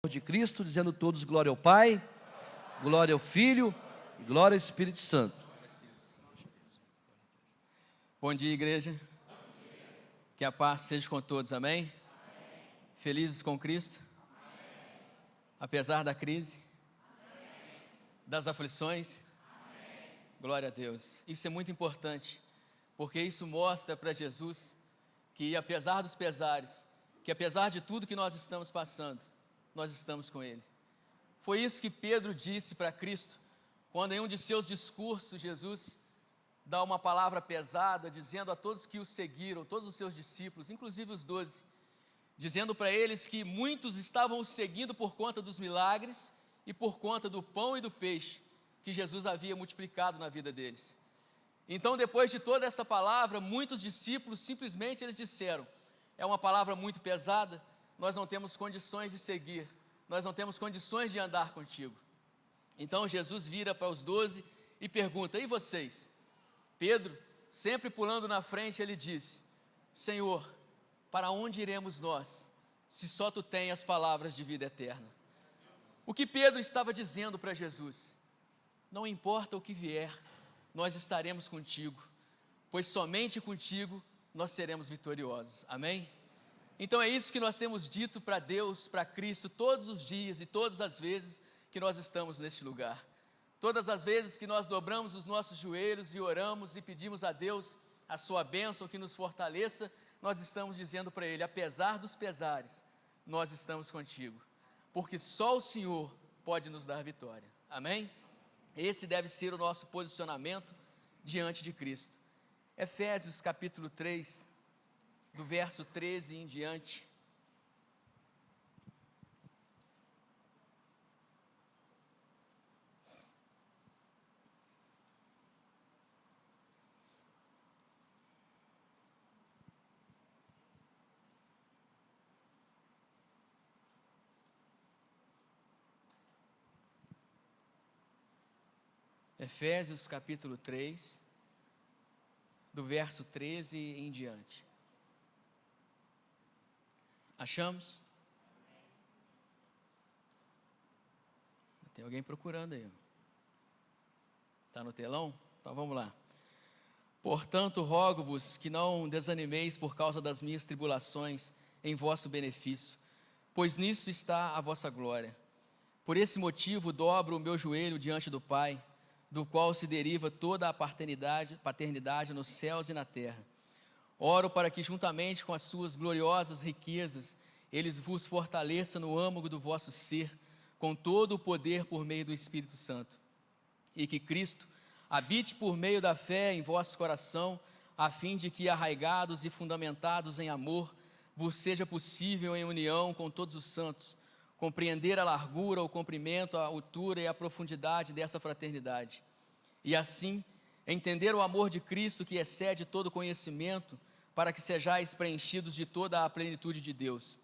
de Cristo, dizendo todos glória ao Pai, glória ao Filho e glória ao Espírito Santo. Bom dia, igreja. Que a paz seja com todos, amém? Felizes com Cristo? Apesar da crise? Das aflições? Glória a Deus. Isso é muito importante, porque isso mostra para Jesus que apesar dos pesares, que apesar de tudo que nós estamos passando, nós estamos com Ele. Foi isso que Pedro disse para Cristo, quando em um de seus discursos, Jesus dá uma palavra pesada, dizendo a todos que o seguiram, todos os seus discípulos, inclusive os 12, dizendo para eles que muitos estavam o seguindo por conta dos milagres e por conta do pão e do peixe que Jesus havia multiplicado na vida deles. Então, depois de toda essa palavra, muitos discípulos simplesmente eles disseram: é uma palavra muito pesada, nós não temos condições de seguir, nós não temos condições de andar contigo. Então Jesus vira para os 12 e pergunta: e vocês? Pedro, sempre pulando na frente, ele disse: Senhor, para onde iremos nós, se só Tu tens as palavras de vida eterna? O que Pedro estava dizendo para Jesus? Não importa o que vier, nós estaremos contigo, pois somente contigo nós seremos vitoriosos, amém? Então é isso que nós temos dito para Deus, para Cristo, todos os dias e todas as vezes que nós estamos neste lugar. Todas as vezes que nós dobramos os nossos joelhos e oramos e pedimos a Deus a sua bênção que nos fortaleça, nós estamos dizendo para Ele: apesar dos pesares, nós estamos contigo, porque só o Senhor pode nos dar vitória, amém? Esse deve ser o nosso posicionamento diante de Cristo. Efésios capítulo 3, do verso 13 em diante. Efésios capítulo 3, do verso 13 em diante. Achamos? Tem alguém procurando aí? Está no telão? Então vamos lá. Portanto, rogo-vos que não desanimeis por causa das minhas tribulações em vosso benefício, pois nisso está a vossa glória. Por esse motivo dobro o meu joelho diante do Pai, do qual se deriva toda a paternidade nos céus e na terra. Oro para que, juntamente com as suas gloriosas riquezas, eles vos fortaleça no âmago do vosso ser, com todo o poder por meio do Espírito Santo, e que Cristo habite por meio da fé em vosso coração, a fim de que, arraigados e fundamentados em amor, vos seja possível, em união com todos os santos, compreender a largura, o comprimento, a altura e a profundidade dessa fraternidade, e assim entender o amor de Cristo que excede todo conhecimento, para que sejais preenchidos de toda a plenitude de Deus.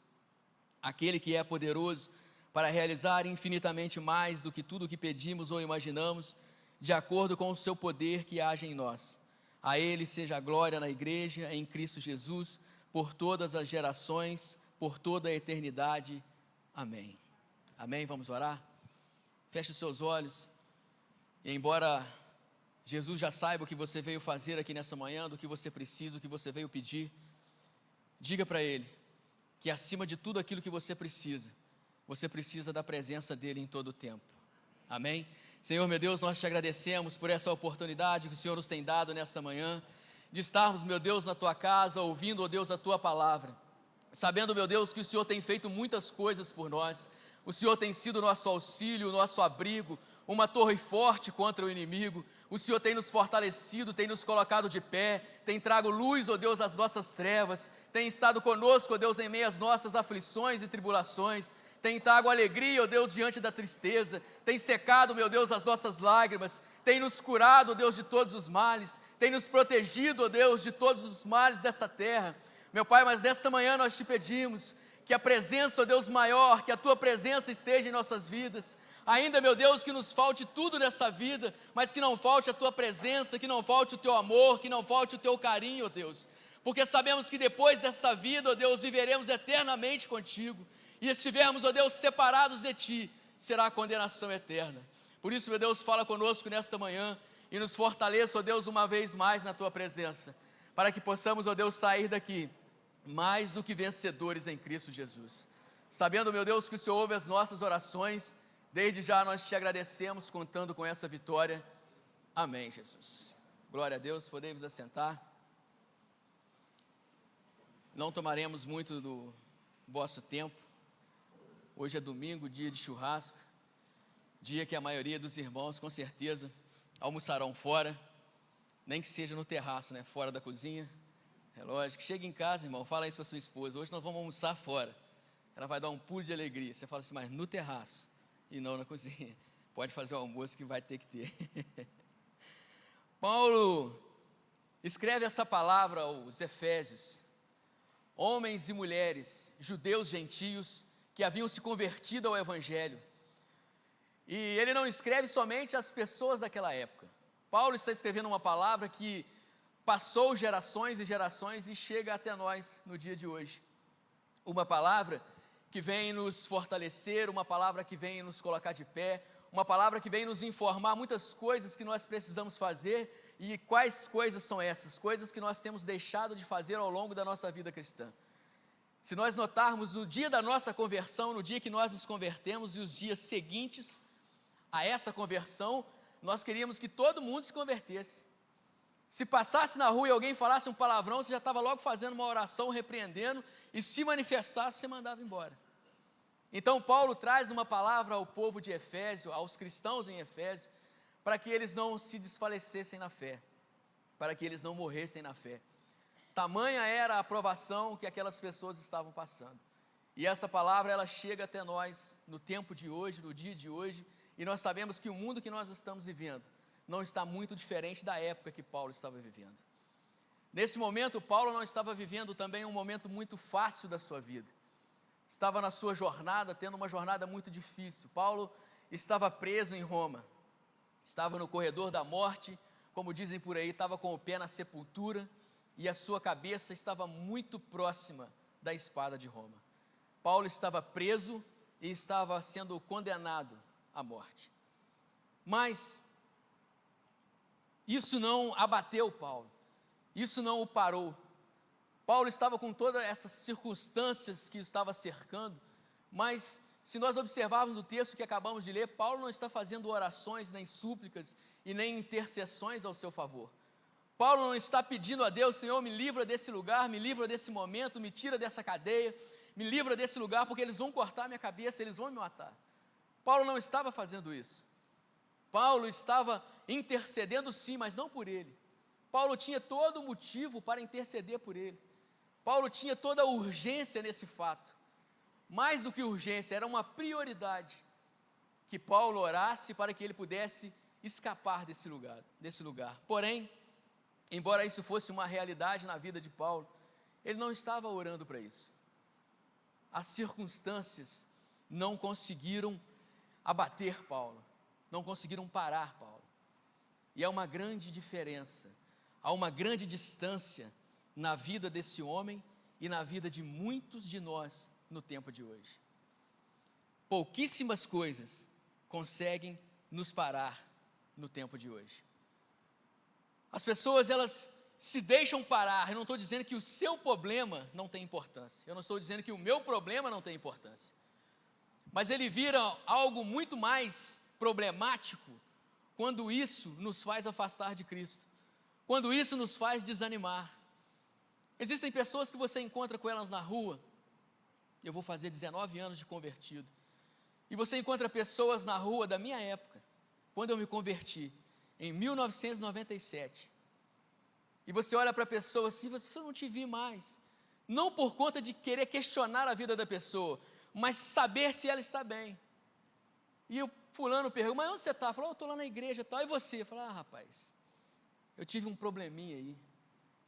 Aquele que é poderoso para realizar infinitamente mais do que tudo o que pedimos ou imaginamos, de acordo com o seu poder que age em nós. A Ele seja a glória na igreja, em Cristo Jesus, por todas as gerações, por toda a eternidade. Amém. Amém? Vamos orar? Feche os seus olhos. E embora Jesus já saiba o que você veio fazer aqui nessa manhã, do que você precisa, o que você veio pedir, diga para Ele que acima de tudo aquilo que você precisa da presença dEle em todo o tempo. Amém? Senhor meu Deus, nós te agradecemos por essa oportunidade que o Senhor nos tem dado nesta manhã, de estarmos, meu Deus, na Tua casa, ouvindo, ó Deus, a Tua palavra, sabendo, meu Deus, que o Senhor tem feito muitas coisas por nós. O Senhor tem sido nosso auxílio, nosso abrigo, uma torre forte contra o inimigo. O Senhor tem nos fortalecido, tem nos colocado de pé, tem trago luz, ó Deus, às nossas trevas, tem estado conosco, ó Deus, em meio às nossas aflições e tribulações, tem trago alegria, ó Deus, diante da tristeza, tem secado, meu Deus, as nossas lágrimas, tem nos curado, ó Deus, de todos os males, tem nos protegido, ó Deus, de todos os males dessa terra. Meu Pai, mas nesta manhã nós te pedimos que a presença, ó Deus maior, que a Tua presença esteja em nossas vidas. Ainda, meu Deus, que nos falte tudo nessa vida, mas que não falte a Tua presença, que não falte o Teu amor, que não falte o Teu carinho, ó Deus. Porque sabemos que depois desta vida, ó Deus, viveremos eternamente contigo. e estivermos, ó Deus, separados de Ti, será a condenação eterna. Por isso, meu Deus, fala conosco nesta manhã e nos fortaleça, ó Deus, uma vez mais na Tua presença, para que possamos, ó Deus, sair daqui mais do que vencedores em Cristo Jesus. Sabendo, meu Deus, que o Senhor ouve as nossas orações, desde já nós Te agradecemos, contando com essa vitória. Amém, Jesus. Glória a Deus, podemos assentar. Não tomaremos muito do vosso tempo. Hoje é domingo, dia de churrasco, dia que a maioria dos irmãos, com certeza, almoçarão fora, nem que seja no terraço, né? Fora da cozinha. É lógico. Chega em casa, irmão, fala isso para sua esposa: hoje nós vamos almoçar fora. Ela vai dar um pulo de alegria. Você fala assim: mas no terraço e não na cozinha. Pode fazer o almoço que vai ter que ter. Paulo escreve essa palavra aos Efésios, homens e mulheres, judeus, gentios, que haviam se convertido ao Evangelho. E ele não escreve somente às pessoas daquela época. Paulo está escrevendo uma palavra que passou gerações e gerações e chega até nós no dia de hoje. Uma palavra que vem nos fortalecer, uma palavra que vem nos colocar de pé, uma palavra que vem nos informar muitas coisas que nós precisamos fazer. E quais coisas são essas? Coisas que nós temos deixado de fazer ao longo da nossa vida cristã. Se nós notarmos no dia da nossa conversão, no dia que nós nos convertemos e os dias seguintes a essa conversão, nós queríamos que todo mundo se convertesse. Se passasse na rua e alguém falasse um palavrão, você já estava logo fazendo uma oração, repreendendo, e se manifestasse, você mandava embora. Então Paulo traz uma palavra ao povo de Efésio, aos cristãos em Efésio, para que eles não se desfalecessem na fé, para que eles não morressem na fé. Tamanha era a aprovação que aquelas pessoas estavam passando. E essa palavra, ela chega até nós no tempo de hoje, no dia de hoje, e nós sabemos que o mundo que nós estamos vivendo não está muito diferente da época que Paulo estava vivendo. Nesse momento, Paulo não estava vivendo também um momento muito fácil da sua vida. Estava na sua jornada, tendo uma jornada muito difícil. Paulo estava preso em Roma, estava no corredor da morte, como dizem por aí, estava com o pé na sepultura, e a sua cabeça estava muito próxima da espada de Roma. Paulo estava preso e estava sendo condenado à morte. Mas isso não abateu Paulo, isso não o parou. Paulo estava com todas essas circunstâncias que o estava cercando, mas se nós observarmos o texto que acabamos de ler, Paulo não está fazendo orações, nem súplicas e nem intercessões ao seu favor. Paulo não está pedindo a Deus: Senhor, me livra desse lugar, me livra desse momento, me tira dessa cadeia, me livra desse lugar, porque eles vão cortar minha cabeça, eles vão me matar. Paulo não estava fazendo isso. Paulo estava intercedendo sim, mas não por ele. Paulo tinha todo o motivo para interceder por ele. Paulo tinha toda a urgência nesse fato. Mais do que urgência, era uma prioridade que Paulo orasse para que ele pudesse escapar desse lugar. Porém, embora isso fosse uma realidade na vida de Paulo, ele não estava orando para isso. As circunstâncias não conseguiram abater Paulo, não conseguiram parar Paulo. E há uma grande diferença, há uma grande distância na vida desse homem e na vida de muitos de nós no tempo de hoje. Pouquíssimas coisas conseguem nos parar no tempo de hoje. As pessoas, elas se deixam parar. Eu não estou dizendo que o seu problema não tem importância, eu não estou dizendo que o meu problema não tem importância, mas ele vira algo muito mais problemático quando isso nos faz afastar de Cristo, quando isso nos faz desanimar. Existem pessoas que você encontra com elas na rua. Eu vou fazer 19 anos de convertido, e você encontra pessoas na rua da minha época, quando eu me converti, em 1997, e você olha para a pessoa assim: você não te vi mais, não por conta de querer questionar a vida da pessoa, mas saber se ela está bem. E o fulano pergunta: mas onde você está? Falou: eu estou lá na igreja e tal. E você? Fala: ah, rapaz, eu tive um probleminha aí.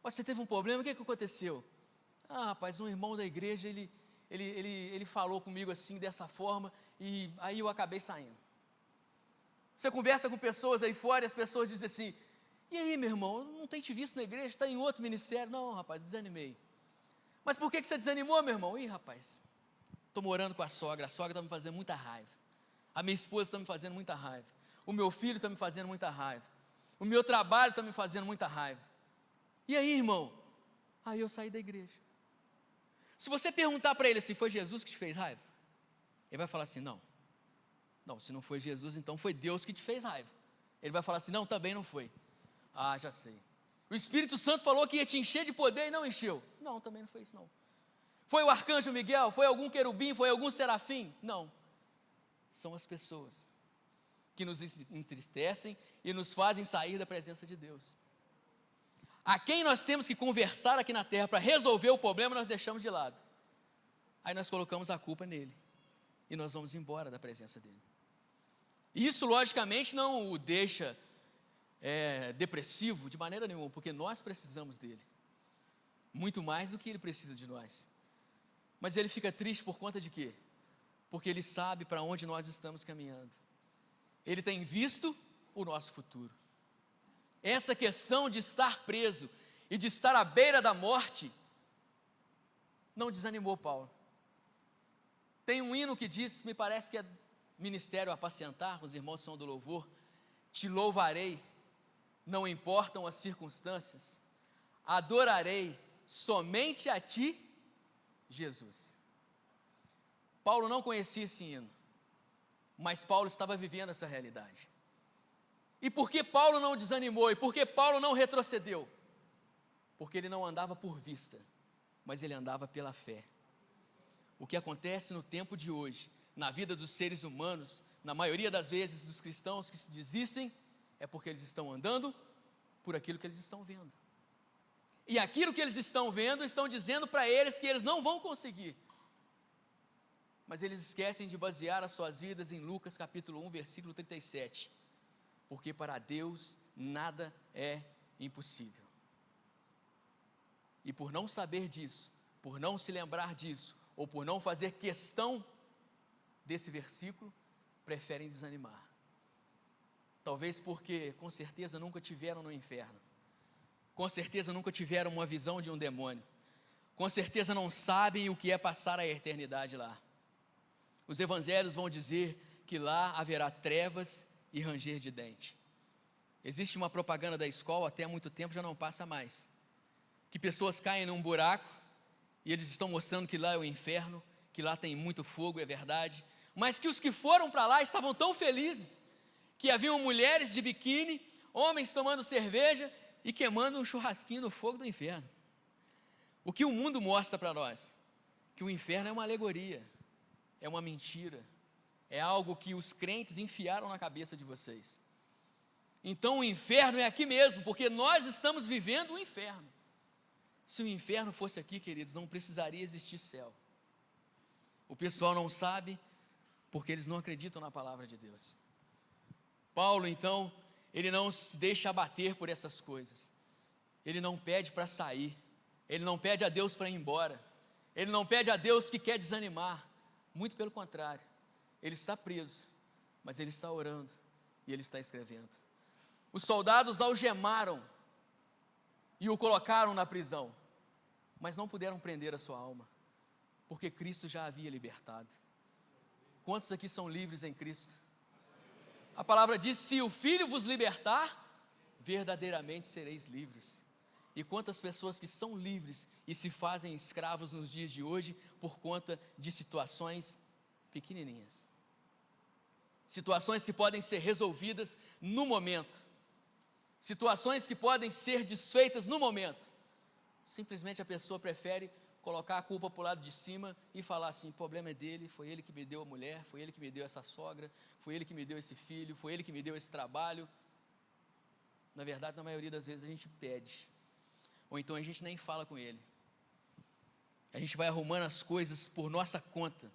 Você teve um problema? O que aconteceu? Ah, rapaz, um irmão da igreja, ele falou comigo assim, dessa forma, e aí eu acabei saindo. Você conversa com pessoas aí fora e as pessoas dizem assim: e aí, meu irmão, eu não tenho te visto na igreja, está em outro ministério. Não, rapaz, desanimei. Mas por que você desanimou, meu irmão? Ih, rapaz, Estou morando com a sogra está me fazendo muita raiva. A minha esposa está me fazendo muita raiva. O meu filho está me fazendo muita raiva. O meu trabalho está me fazendo muita raiva. E aí, irmão? Aí eu saí da igreja. Se você perguntar para ele se foi Jesus que te fez raiva, ele vai falar assim, não, se não foi Jesus, então foi Deus que te fez raiva. Ele vai falar assim, não, também não foi. Ah, já sei. O Espírito Santo falou que ia te encher de poder e não encheu. Não, também não foi isso não. Foi o arcanjo Miguel? Foi algum querubim? Foi algum serafim? Não. São as pessoas que nos entristecem e nos fazem sair da presença de Deus. A quem nós temos que conversar aqui na terra para resolver o problema, nós deixamos de lado. Aí nós colocamos a culpa nele. E nós vamos embora da presença dele. Isso, logicamente, não o deixa depressivo de maneira nenhuma, porque nós precisamos dele. Muito mais do que ele precisa de nós. Mas ele fica triste por conta de quê? Porque ele sabe para onde nós estamos caminhando. Ele tem visto o nosso futuro. Essa questão de estar preso e de estar à beira da morte não desanimou Paulo. Tem um hino que diz, me parece que é Ministério Apacentar, os irmãos são do louvor, te louvarei, não importam as circunstâncias, adorarei somente a ti, Jesus. Paulo não conhecia esse hino, mas Paulo estava vivendo essa realidade. E por que Paulo não desanimou? E por que Paulo não retrocedeu? Porque ele não andava por vista, mas ele andava pela fé. O que acontece no tempo de hoje, na vida dos seres humanos, na maioria das vezes dos cristãos que se desistem, é porque eles estão andando por aquilo que eles estão vendo. E aquilo que eles estão vendo, estão dizendo para eles que eles não vão conseguir. Mas eles esquecem de basear as suas vidas em Lucas capítulo 1, versículo 37. Porque para Deus nada é impossível. E por não saber disso, por não se lembrar disso, ou por não fazer questão desse versículo, preferem desanimar. Talvez porque com certeza nunca tiveram no inferno. Com certeza nunca tiveram uma visão de um demônio. Com certeza não sabem o que é passar a eternidade lá. Os evangelhos vão dizer que lá haverá trevas e ranger de dente. Existe uma propaganda da escola, até há muito tempo já não passa mais, que pessoas caem num buraco e eles estão mostrando que lá é o inferno, que lá tem muito fogo, é verdade, mas que os que foram para lá estavam tão felizes que haviam mulheres de biquíni, homens tomando cerveja e queimando um churrasquinho no fogo do inferno. O que o mundo mostra para nós? Que o inferno é uma alegoria, é uma mentira, é algo que os crentes enfiaram na cabeça de vocês. Então o inferno é aqui mesmo, porque nós estamos vivendo o inferno. Se o inferno fosse aqui, queridos, não precisaria existir céu. O pessoal não sabe, porque eles não acreditam na palavra de Deus. Paulo, então, ele não se deixa abater por essas coisas. Ele não pede para sair, ele não pede a Deus para ir embora, ele não pede a Deus que quer desanimar. Muito pelo contrário, ele está preso, mas ele está orando e ele está escrevendo. Os soldados algemaram e o colocaram na prisão, mas não puderam prender a sua alma, porque Cristo já havia libertado. Quantos aqui são livres em Cristo? A palavra diz, se o Filho vos libertar, verdadeiramente sereis livres. E quantas pessoas que são livres e se fazem escravos nos dias de hoje por conta de situações pequenininhas. Situações que podem ser resolvidas no momento. Situações que podem ser desfeitas no momento. Simplesmente a pessoa prefere colocar a culpa para o lado de cima e falar assim, o problema é dele, foi ele que me deu a mulher, foi ele que me deu essa sogra, foi ele que me deu esse filho, foi ele que me deu esse trabalho. Na verdade, na maioria das vezes a gente pede, ou então a gente nem fala com ele. A gente vai arrumando as coisas por nossa conta,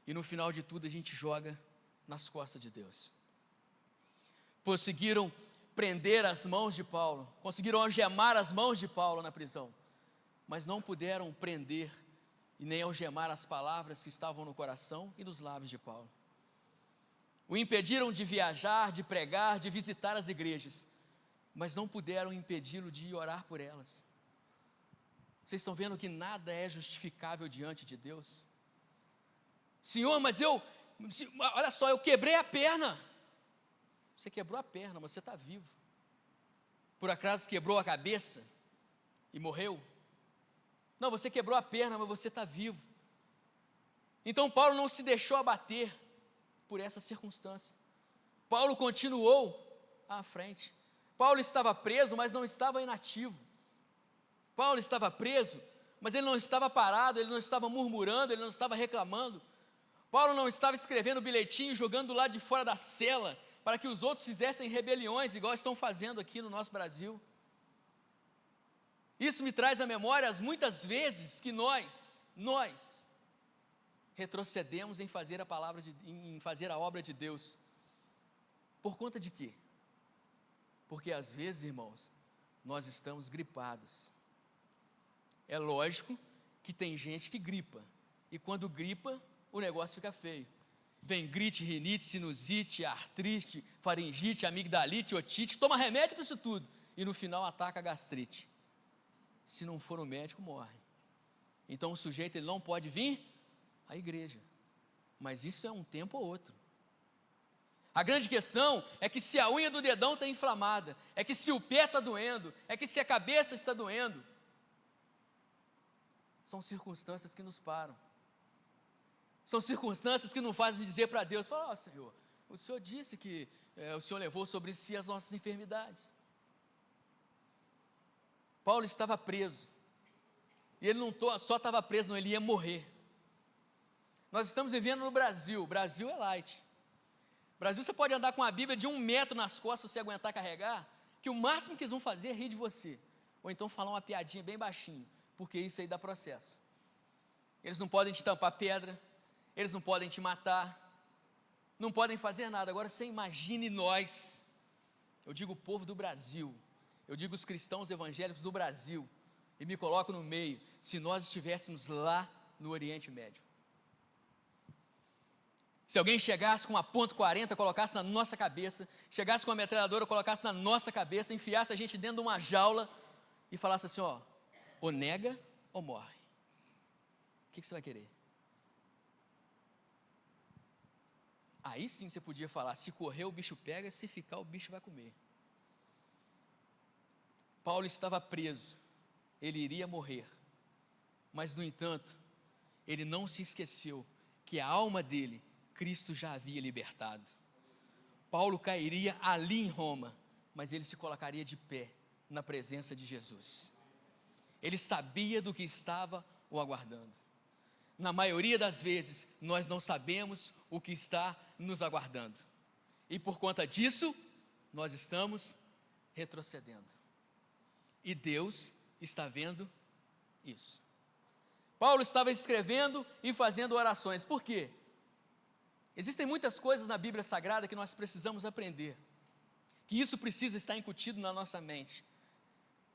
e no final de tudo a gente joga nas costas de Deus. Conseguiram prender as mãos de Paulo, conseguiram algemar as mãos de Paulo na prisão, mas não puderam prender e nem algemar as palavras que estavam no coração e nos lábios de Paulo. O impediram de viajar, de pregar, de visitar as igrejas, mas não puderam impedi-lo de ir orar por elas. Vocês estão vendo que nada é justificável diante de Deus? Senhor, mas olha só, eu quebrei a perna. Você quebrou a perna, mas você está vivo. Por acaso quebrou a cabeça e morreu? Não, você quebrou a perna, mas você está vivo. Então Paulo não se deixou abater por essa circunstância. Paulo continuou à frente. Paulo estava preso, mas não estava inativo. Paulo estava preso, mas ele não estava parado, ele não estava murmurando, ele não estava reclamando. Paulo não estava escrevendo bilhetinho, jogando do lado de fora da cela, para que os outros fizessem rebeliões, igual estão fazendo aqui no nosso Brasil. Isso me traz à memória as muitas vezes que nós retrocedemos em fazer a obra de Deus. Por conta de quê? Porque às vezes, irmãos, nós estamos gripados. É lógico que tem gente que gripa, e quando gripa, o negócio fica feio. Vem grite, rinite, sinusite, artrite, faringite, amigdalite, otite, toma remédio para isso tudo, e no final ataca a gastrite. Se não for o médico, morre. Então o sujeito ele não pode vir à igreja, mas isso é um tempo ou outro. A grande questão é que se a unha do dedão está inflamada, é que se o pé está doendo, é que se a cabeça está doendo, são circunstâncias que nos param. São circunstâncias que nos fazem dizer para Deus, fala, Senhor, o Senhor disse que o Senhor levou sobre si as nossas enfermidades. Paulo estava preso, e ele não só estava preso, não, ele ia morrer. Nós estamos vivendo no Brasil, o Brasil é light. No Brasil você pode andar com a Bíblia de 1 metro nas costas, se você aguentar carregar, que o máximo que eles vão fazer é rir de você, ou então falar uma piadinha bem baixinho, porque isso aí dá processo. Eles não podem te tampar pedra, eles não podem te matar, não podem fazer nada. Agora você imagine nós, eu digo o povo do Brasil, eu digo os cristãos evangélicos do Brasil, e me coloco no meio, se nós estivéssemos lá no Oriente Médio. Se alguém chegasse com uma .40, colocasse na nossa cabeça, chegasse com uma metralhadora, colocasse na nossa cabeça, enfiasse a gente dentro de uma jaula e falasse assim, ó, ou nega ou morre. O que você vai querer? Aí sim você podia falar, se correr o bicho pega, se ficar o bicho vai comer. Paulo estava preso, ele iria morrer, mas no entanto, ele não se esqueceu que a alma dele, Cristo já havia libertado. Paulo cairia ali em Roma, mas ele se colocaria de pé na presença de Jesus. Ele sabia do que estava o aguardando. Na maioria das vezes, nós não sabemos o que está nos aguardando. E por conta disso, nós estamos retrocedendo. E Deus está vendo isso. Paulo estava escrevendo e fazendo orações. Por quê? Existem muitas coisas na Bíblia Sagrada que nós precisamos aprender. Que isso precisa estar incutido na nossa mente.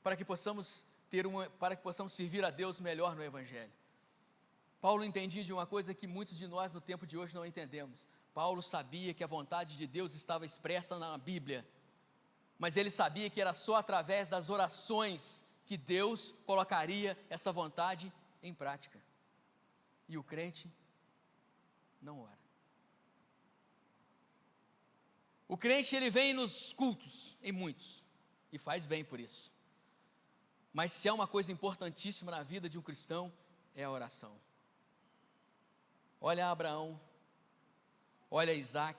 Para que possamos servir a Deus melhor no Evangelho. Paulo entendia de uma coisa que muitos de nós no tempo de hoje não entendemos. Paulo sabia que a vontade de Deus estava expressa na Bíblia, mas ele sabia que era só através das orações que Deus colocaria essa vontade em prática. E o crente não ora. O crente ele vem nos cultos, em muitos, e faz bem por isso. Mas se há uma coisa importantíssima na vida de um cristão, é a oração. Olha Abraão, olha Isaac,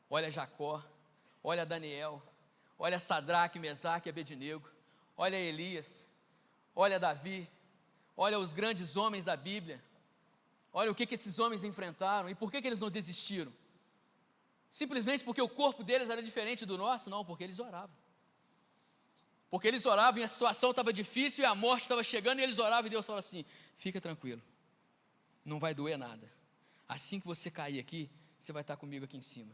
olha Jacó, olha Daniel, olha Sadraque, Mesaque e Abednego, olha Elias, olha Davi, olha os grandes homens da Bíblia, olha o que esses homens enfrentaram e por que eles não desistiram. Simplesmente porque o corpo deles era diferente do nosso? Não, porque eles oravam. Porque eles oravam e a situação estava difícil e a morte estava chegando e eles oravam e Deus falou assim, fica tranquilo. Não vai doer nada. Assim que você cair aqui, você vai estar comigo aqui em cima.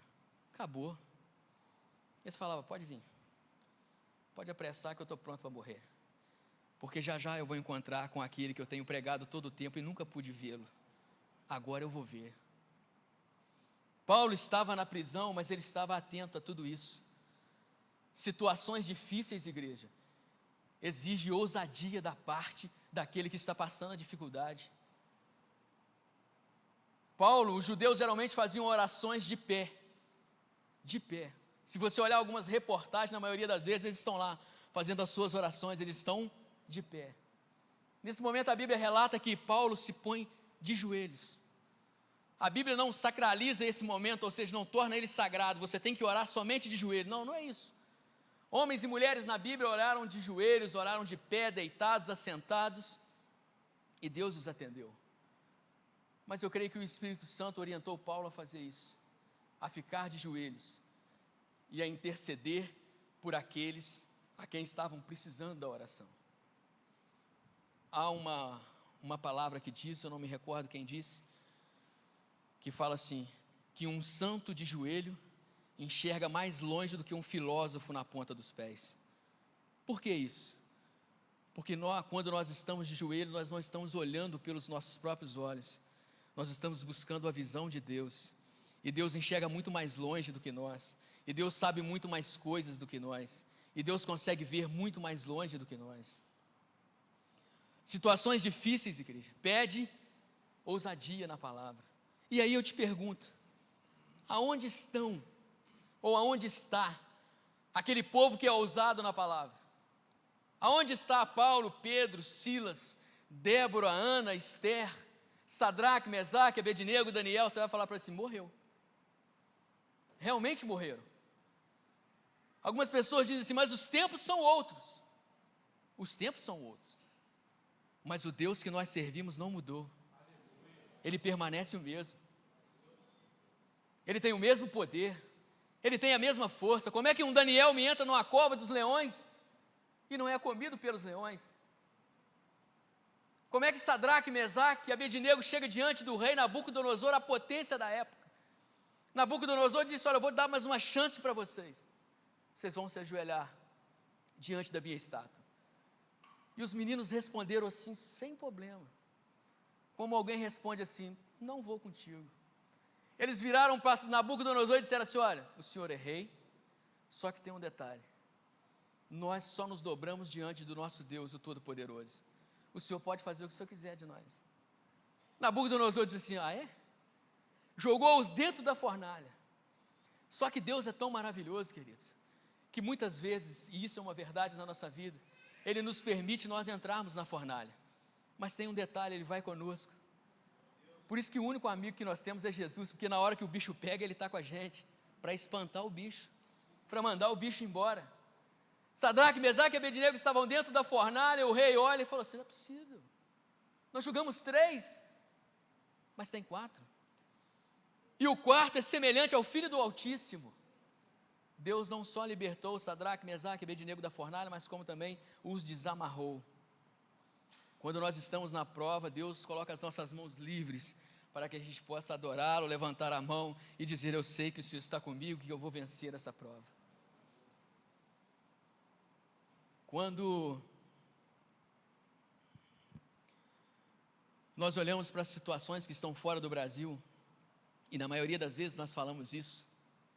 Acabou. Eles falavam, pode vir. Pode apressar que eu estou pronto para morrer. Porque já já eu vou encontrar com aquele que eu tenho pregado todo o tempo e nunca pude vê-lo. Agora eu vou ver. Paulo estava na prisão, mas ele estava atento a tudo isso. Situações difíceis, igreja, exige ousadia da parte daquele que está passando a dificuldade. Paulo, os judeus geralmente faziam orações de pé. De pé. Se você olhar algumas reportagens, na maioria das vezes eles estão lá fazendo as suas orações, eles estão de pé. Nesse momento a Bíblia relata que Paulo se põe de joelhos. A Bíblia não sacraliza esse momento, ou seja, não torna ele sagrado, você tem que orar somente de joelho. Não, não é isso. Homens e mulheres na Bíblia oraram de joelhos, oraram de pé, deitados, assentados, e Deus os atendeu. Mas eu creio que o Espírito Santo orientou Paulo a fazer isso, a ficar de joelhos e a interceder por aqueles a quem estavam precisando da oração. Há uma palavra que diz, eu não me recordo quem disse, que fala assim, que um santo de joelho enxerga mais longe do que um filósofo na ponta dos pés. Por que isso? Porque quando nós estamos de joelho, nós não estamos olhando pelos nossos próprios olhos, nós estamos buscando a visão de Deus, e Deus enxerga muito mais longe do que nós, e Deus sabe muito mais coisas do que nós, e Deus consegue ver muito mais longe do que nós. Situações difíceis, igreja, pede ousadia na palavra. E aí eu te pergunto, aonde estão, ou aonde está, aquele povo que é ousado na palavra? Aonde está Paulo, Pedro, Silas, Débora, Ana, Esther, Sadraque, Mesaque, Abednego, Daniel? Você vai falar para si, morreu. Realmente morreram. Algumas pessoas dizem assim, mas os tempos são outros. Os tempos são outros. Mas o Deus que nós servimos não mudou. Ele permanece o mesmo. Ele tem o mesmo poder. Ele tem a mesma força. Como é que um Daniel me entra numa cova dos leões e não é comido pelos leões? Como é que Sadraque, Mesaque e Abednego chega diante do rei Nabucodonosor, a potência da época? Nabucodonosor disse, olha, eu vou dar mais uma chance para vocês. Vocês vão se ajoelhar diante da minha estátua. E os meninos responderam assim, sem problema. Como alguém responde assim, não vou contigo. Eles viraram para Nabucodonosor e disseram assim, olha, o senhor é rei, só que tem um detalhe. Nós só nos dobramos diante do nosso Deus, o Todo-Poderoso. O senhor pode fazer o que o senhor quiser de nós. Nabucodonosor disse assim, ah é? Jogou-os dentro da fornalha. Só que Deus é tão maravilhoso, queridos, que muitas vezes, e isso é uma verdade na nossa vida, Ele nos permite nós entrarmos na fornalha. Mas tem um detalhe, Ele vai conosco. Por isso que o único amigo que nós temos é Jesus, porque na hora que o bicho pega, Ele está com a gente, para espantar o bicho, para mandar o bicho embora. Sadraque, Mesaque e Abednego estavam dentro da fornalha, o rei olha e falou assim, não é possível, nós julgamos 3, mas tem 4, e o quarto é semelhante ao Filho do Altíssimo. Deus não só libertou Sadraque, Mesaque e Abednego da fornalha, mas como também os desamarrou. Quando nós estamos na prova, Deus coloca as nossas mãos livres, para que a gente possa adorá-lo, levantar a mão e dizer, eu sei que o Senhor está comigo, que eu vou vencer essa prova. Quando nós olhamos para as situações que estão fora do Brasil, e na maioria das vezes nós falamos isso,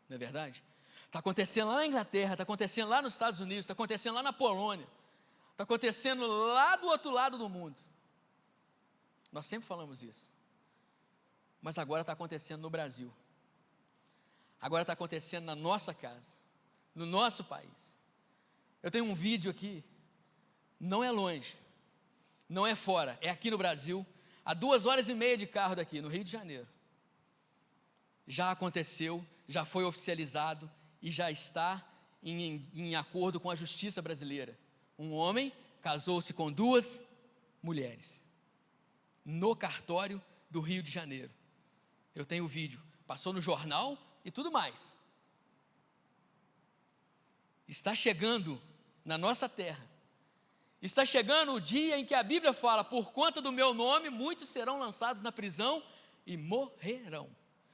não é verdade? Está acontecendo lá na Inglaterra, está acontecendo lá nos Estados Unidos, está acontecendo lá na Polônia, está acontecendo lá do outro lado do mundo. Nós sempre falamos isso. Mas agora está acontecendo no Brasil. Agora está acontecendo na nossa casa, no nosso país. Eu tenho um vídeo aqui, não é longe, não é fora, é aqui no Brasil, a 2h30 de carro daqui, no Rio de Janeiro. Já aconteceu, já foi oficializado e já está em acordo com a justiça brasileira. Um homem casou-se com 2 mulheres, no cartório do Rio de Janeiro. Eu tenho o vídeo, passou no jornal e tudo mais. Está chegando na nossa terra, está chegando o dia em que a Bíblia fala, por conta do meu nome, muitos serão lançados na prisão e morrerão.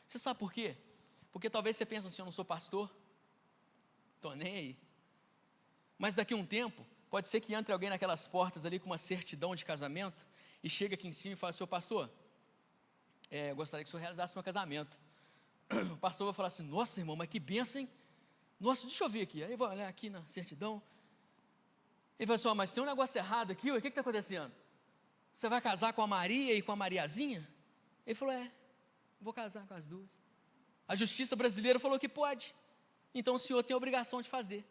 Você sabe por quê? Porque talvez você pense assim, eu não sou pastor, estou nem aí. Mas daqui a um tempo, pode ser que entre alguém naquelas portas ali com uma certidão de casamento, e chega aqui em cima e fala, senhor pastor, eu gostaria que o senhor realizasse meu casamento. O pastor vai falar assim, nossa irmão, mas que bênção, hein? Nossa, deixa eu ver aqui. Aí eu vou olhar aqui na certidão. Ele vai assim, mas tem um negócio errado aqui, o que está acontecendo? Você vai casar com a Maria e com a Mariazinha? Ele falou, vou casar com as duas. A justiça brasileira falou que pode, então o senhor tem a obrigação de fazer.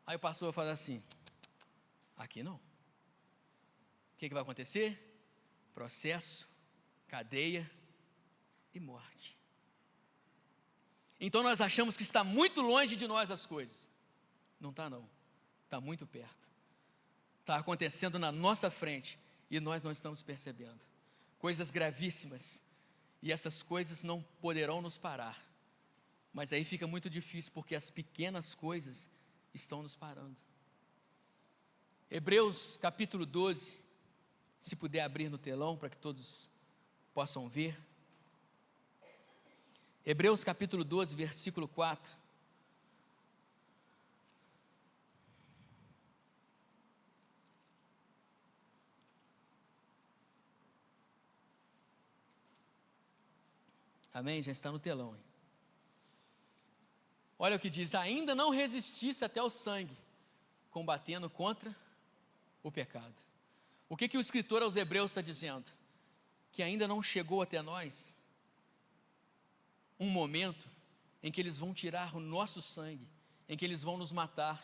Aí o pastor vai falar assim, aqui não. O que vai acontecer? Processo, cadeia e morte. Então nós achamos que está muito longe de nós as coisas. Não está não, está muito perto. Está acontecendo na nossa frente e nós não estamos percebendo. Coisas gravíssimas, e essas coisas não poderão nos parar. Mas aí fica muito difícil, porque as pequenas coisas estão nos parando. Hebreus capítulo 12, se puder abrir no telão para que todos possam ver. Hebreus capítulo 12, versículo 4. Amém? Já está no telão, hein? Olha o que diz: ainda não resistisse até o sangue, combatendo contra o pecado. O que o escritor aos Hebreus está dizendo? Que ainda não chegou até nós um momento em que eles vão tirar o nosso sangue, em que eles vão nos matar,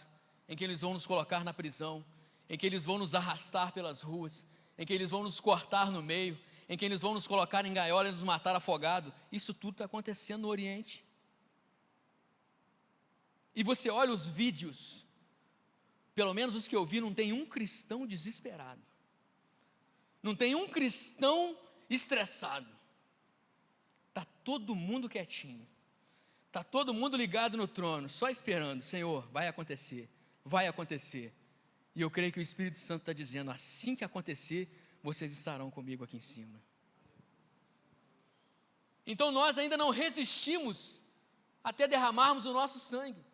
em que eles vão nos colocar na prisão, em que eles vão nos arrastar pelas ruas, em que eles vão nos cortar no meio, em que eles vão nos colocar em gaiola e nos matar afogado. Isso tudo está acontecendo no Oriente. E você olha os vídeos, pelo menos os que eu vi, não tem um cristão desesperado, não tem um cristão estressado. Está todo mundo quietinho, está todo mundo ligado no trono, só esperando. Senhor, vai acontecer, vai acontecer. E eu creio que o Espírito Santo está dizendo: assim que acontecer, vocês estarão comigo aqui em cima. Então nós ainda não resistimos até derramarmos o nosso sangue.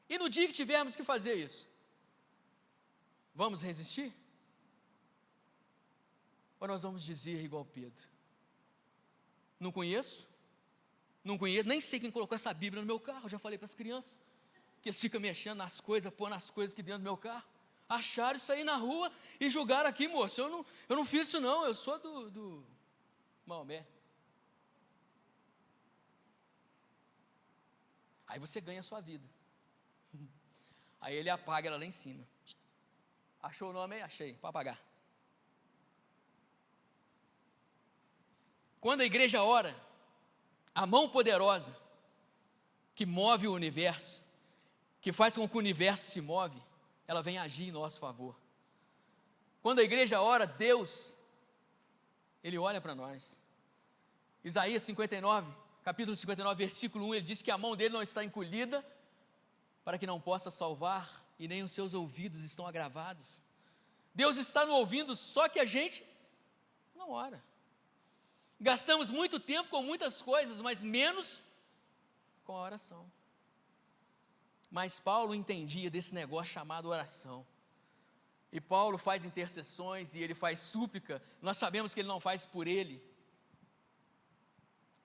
E no dia que tivermos que fazer isso, vamos resistir? Ou nós vamos dizer igual Pedro: não conheço, nem sei quem colocou essa Bíblia no meu carro. Já falei para as crianças, que eles ficam mexendo nas coisas, pondo as coisas aqui dentro do meu carro. Acharam isso aí na rua e julgaram aqui: moço, eu não fiz isso não, eu sou do Maomé. Aí você ganha a sua vida. Aí ele apaga ela lá em cima. Achou o nome aí? Achei, para apagar. Quando a igreja ora, a mão poderosa que move o universo, que faz com que o universo se move, ela vem agir em nosso favor. Quando a igreja ora, Deus, Ele olha para nós. Isaías 59, capítulo 59, versículo 1, ele diz que a mão dele não está encolhida, para que não possa salvar, e nem os seus ouvidos estão agravados. Deus está no ouvindo, só que a gente não ora. Gastamos muito tempo com muitas coisas, mas menos com a oração. Mas Paulo entendia desse negócio chamado oração. E Paulo faz intercessões e ele faz súplica. Nós sabemos que ele não faz por ele,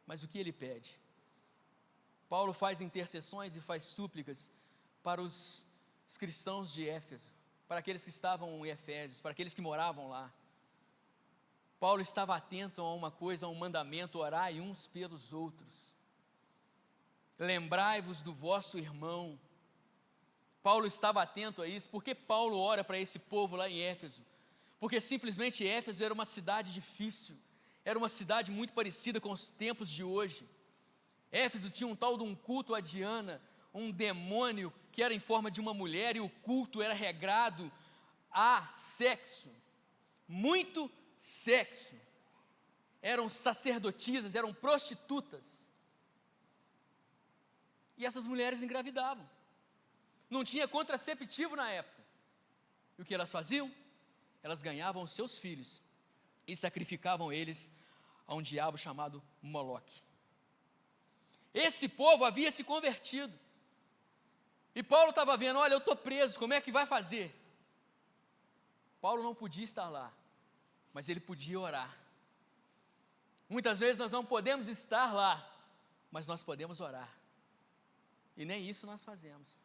mas o que ele pede? Paulo faz intercessões e faz súplicas para os cristãos de Éfeso, para aqueles que estavam em Efésios, para aqueles que moravam lá. Paulo estava atento a uma coisa, a um mandamento: orai uns pelos outros. Lembrai-vos do vosso irmão. Paulo estava atento a isso. Por que Paulo ora para esse povo lá em Éfeso? Porque simplesmente Éfeso era uma cidade difícil, era uma cidade muito parecida com os tempos de hoje. Éfeso tinha um tal de um culto a Diana, um demônio que era em forma de uma mulher, e o culto era regrado a sexo, muito sexo. Eram sacerdotisas, eram prostitutas, e essas mulheres engravidavam. Não tinha contraceptivo na época. E o que elas faziam? Elas ganhavam os seus filhos e sacrificavam eles a um diabo chamado Moloque. Esse povo havia se convertido. E Paulo estava vendo: olha, eu estou preso, como é que vai fazer? Paulo não podia estar lá, mas ele podia orar. Muitas vezes nós não podemos estar lá, mas nós podemos orar. E nem isso nós fazemos.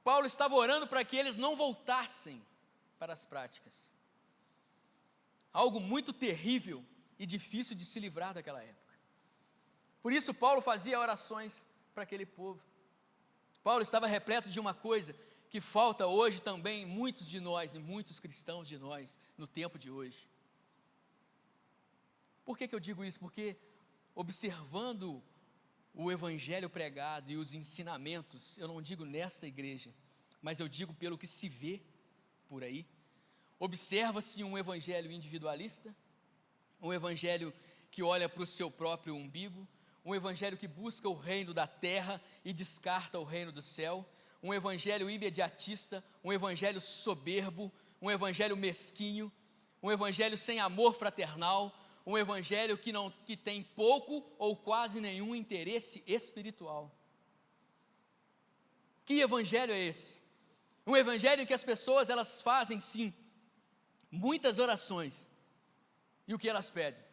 Paulo estava orando para que eles não voltassem para as práticas. Algo muito terrível e difícil de se livrar daquela época. Por isso Paulo fazia orações para aquele povo. Paulo estava repleto de uma coisa que falta hoje também em muitos de nós, em muitos cristãos de nós, no tempo de hoje. Por que eu digo isso? Porque observando o evangelho pregado e os ensinamentos, eu não digo nesta igreja, mas eu digo pelo que se vê por aí, observa-se um evangelho individualista, um evangelho que olha para o seu próprio umbigo, um evangelho que busca o reino da terra e descarta o reino do céu, um evangelho imediatista, um evangelho soberbo, um evangelho mesquinho, um evangelho sem amor fraternal, um evangelho que tem pouco ou quase nenhum interesse espiritual. Que evangelho é esse? Um evangelho em que as pessoas, elas fazem sim, muitas orações, e o que elas pedem?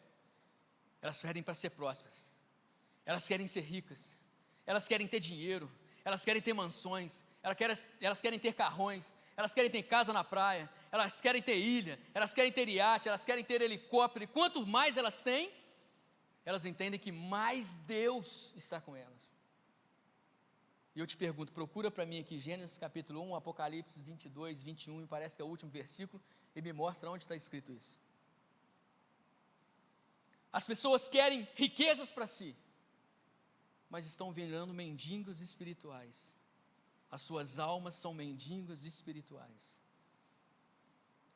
Elas pedem para ser prósperas, elas querem ser ricas, elas querem ter dinheiro, elas querem ter mansões, elas querem ter carrões, elas querem ter casa na praia, elas querem ter ilha, elas querem ter iate, elas querem ter helicóptero, e quanto mais elas têm, elas entendem que mais Deus está com elas. E eu te pergunto, procura para mim aqui Gênesis capítulo 1, Apocalipse 22, 21, me parece que é o último versículo, e me mostra onde está escrito isso. As pessoas querem riquezas para si, mas estão virando mendigos espirituais. As suas almas são mendigos espirituais.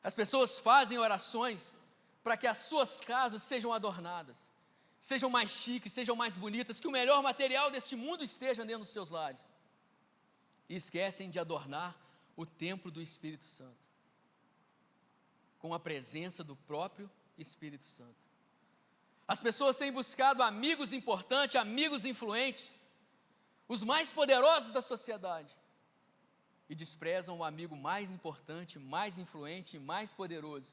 As pessoas fazem orações para que as suas casas sejam adornadas, sejam mais chiques, sejam mais bonitas, que o melhor material deste mundo esteja dentro dos seus lares. E esquecem de adornar o templo do Espírito Santo, com a presença do próprio Espírito Santo. As pessoas têm buscado amigos importantes, amigos influentes, os mais poderosos da sociedade, e desprezam o amigo mais importante, mais influente e mais poderoso,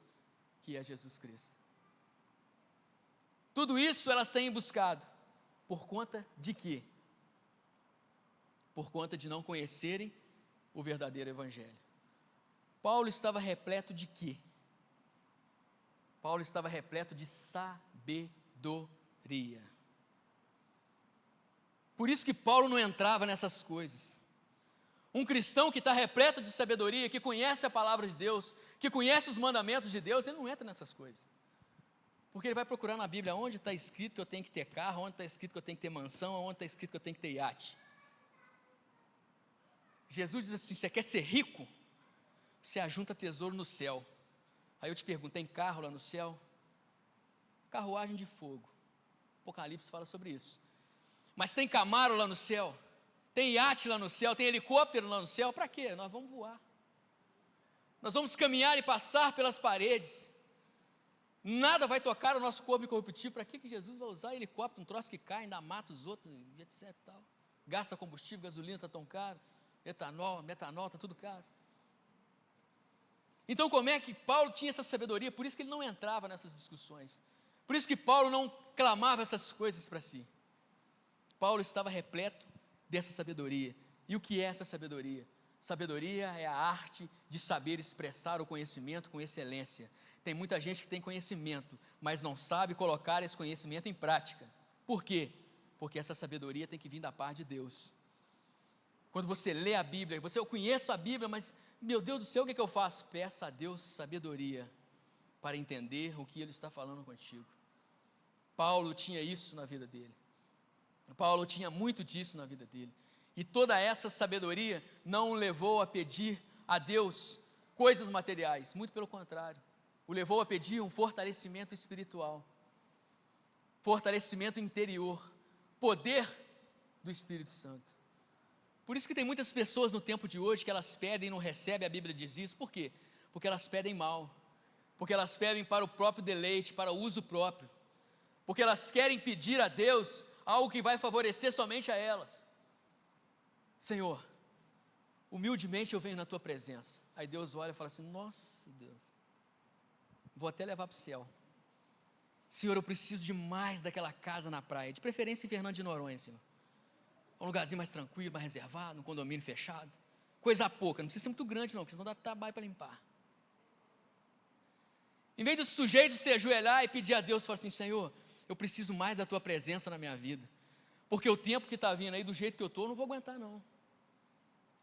que é Jesus Cristo. Tudo isso elas têm buscado, por conta de quê? Por conta de não conhecerem o verdadeiro evangelho. Paulo estava repleto de quê? Paulo estava repleto de sabedoria. Por isso que Paulo não entrava nessas coisas. Um cristão que está repleto de sabedoria, que conhece a palavra de Deus, que conhece os mandamentos de Deus, ele não entra nessas coisas. Porque ele vai procurar na Bíblia onde está escrito que eu tenho que ter carro, onde está escrito que eu tenho que ter mansão, onde está escrito que eu tenho que ter iate. Jesus diz assim: você quer ser rico? Você ajunta tesouro no céu. Aí eu te pergunto, tem carro lá no céu? Carruagem de fogo. Apocalipse fala sobre isso. Mas tem Camaro lá no céu? Tem iate lá no céu? Tem helicóptero lá no céu? Para quê? Nós vamos voar. Nós vamos caminhar e passar pelas paredes. Nada vai tocar o nosso corpo incorruptível. Para que Jesus vai usar helicóptero, um troço que cai, ainda mata os outros, etc. Tal. Gasta combustível, gasolina está tão caro, etanol, metanol, está tudo caro. Então como é que Paulo tinha essa sabedoria? Por isso que ele não entrava nessas discussões. Por isso que Paulo não clamava essas coisas para si. Paulo estava repleto dessa sabedoria. E o que é essa sabedoria? Sabedoria é a arte de saber expressar o conhecimento com excelência. Tem muita gente que tem conhecimento, mas não sabe colocar esse conhecimento em prática. Por quê? Porque essa sabedoria tem que vir da parte de Deus. Quando você lê a Bíblia, eu conheço a Bíblia, mas, meu Deus do céu, o que é que eu faço? Peça a Deus sabedoria para entender o que Ele está falando contigo. Paulo tinha isso na vida dele. Paulo tinha muito disso na vida dele. E toda essa sabedoria não o levou a pedir a Deus coisas materiais, muito pelo contrário. O levou a pedir um fortalecimento espiritual, fortalecimento interior, poder do Espírito Santo. Por isso que tem muitas pessoas no tempo de hoje que elas pedem e não recebem, a Bíblia diz isso. Por quê? Porque elas pedem mal, porque elas pedem para o próprio deleite, para o uso próprio, porque elas querem pedir a Deus algo que vai favorecer somente a elas. Senhor, humildemente eu venho na Tua presença. Aí Deus olha e fala assim: nossa Deus, vou até levar para o céu. Senhor, eu preciso de mais daquela casa na praia, de preferência em Fernando de Noronha, Senhor. Um lugarzinho mais tranquilo, mais reservado, um condomínio fechado. Coisa pouca, não precisa ser muito grande não, porque senão dá trabalho para limpar. Em vez do sujeito se ajoelhar e pedir a Deus, falar assim: Senhor, eu preciso mais da tua presença na minha vida, porque o tempo que está vindo aí, do jeito que eu estou, eu não vou aguentar não.